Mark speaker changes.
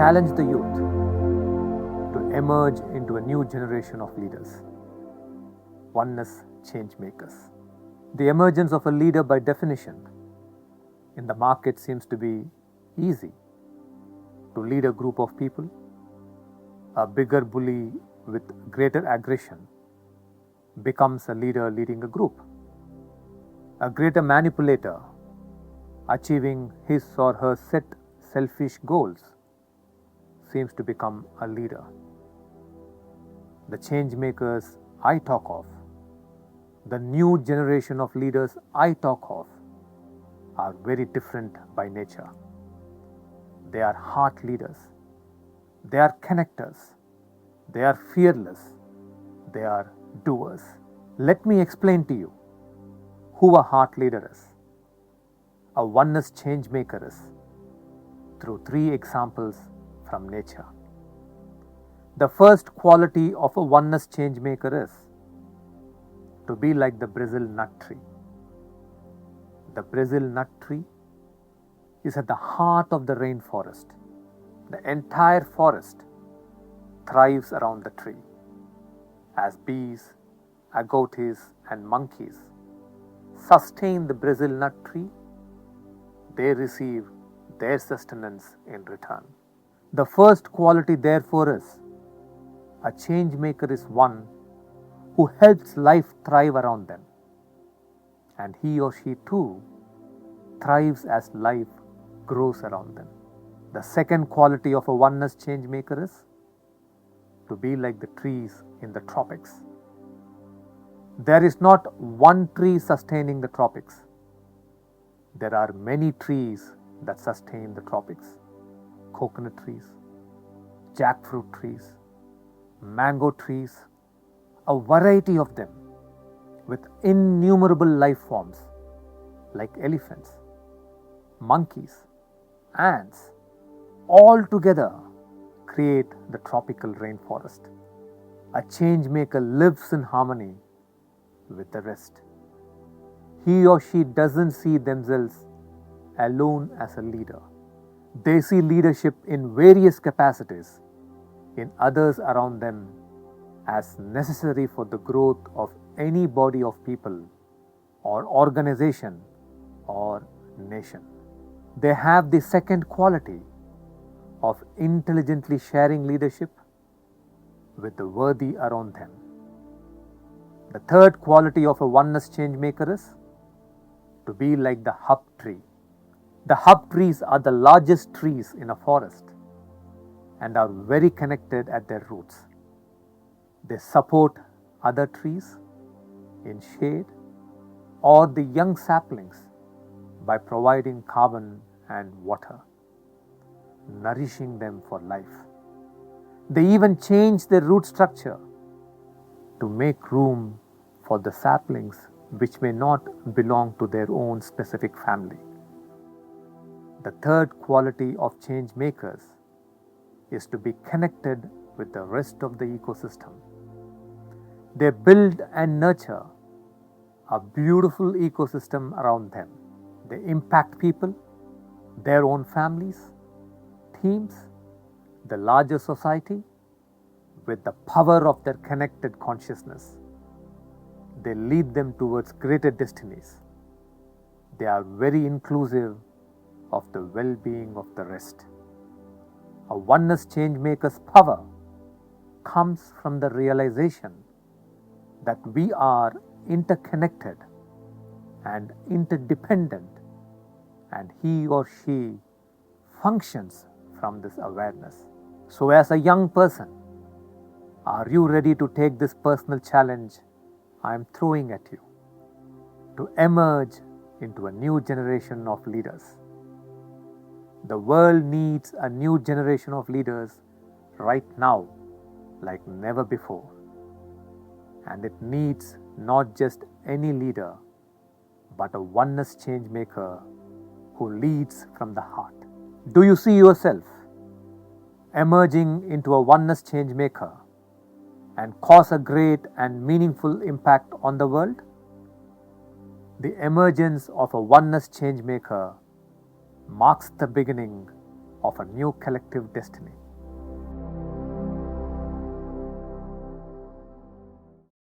Speaker 1: challenge the youth to emerge into a new generation of leaders, oneness change makers. The emergence of a leader by definition in the market seems to be easy. To lead a group of people, a bigger bully with greater aggression becomes a leader leading a group. A greater manipulator achieving his or her set selfish goals seems to become a leader. The change makers I talk of, the new generation of leaders I talk of, are very different by nature. They are heart leaders. They are connectors. They are fearless. They are doers. Let me explain to you who a heart leader is, a oneness change maker is, through 3 examples from nature. The first quality of a oneness change maker is to be like the Brazil nut tree. The Brazil nut tree is at the heart of the rainforest. The entire forest thrives around the tree. As bees, agoutis, and monkeys sustain the Brazil nut tree, they receive their sustenance in return. The first quality, therefore, is a change maker is one who helps life thrive around them, and he or she too thrives as life grows around them. The second quality of a oneness change maker is to be like the trees in the tropics. There is not one tree sustaining the tropics. There are many trees that sustain the tropics. Coconut trees, jackfruit trees, mango trees, a variety of them with innumerable life forms like elephants, monkeys, ants, all together create the tropical rainforest. A change maker lives in harmony with the rest. He or she doesn't see themselves alone as a leader. They see leadership in various capacities in others around them as necessary for the growth of any body of people or organization or nation. They have the second quality of intelligently sharing leadership with the worthy around them. The third quality of a oneness change maker is to be like the hub tree. The hub trees are the largest trees in a forest and are very connected at their roots. They support other trees in shade or the young saplings by providing carbon and water, nourishing them for life. They even change their root structure to make room for the saplings which may not belong to their own specific family. The third quality of change makers is to be connected with the rest of the ecosystem. They build and nurture a beautiful ecosystem around them. They impact people, their own families, teams, the larger society with the power of their connected consciousness. They lead them towards greater destinies. They are very inclusive of the well-being of the rest. A oneness change maker's power comes from the realization that we are interconnected and interdependent, and he or she functions from this awareness. So, as a young person, are you ready to take this personal challenge I am throwing at you to emerge into a new generation of leaders? The world needs a new generation of leaders right now like never before. And it needs not just any leader, but a oneness change maker who leads from the heart. Do you see yourself emerging into a oneness change maker and cause a great and meaningful impact on the world? The emergence of a oneness change maker marks the beginning of a new collective destiny.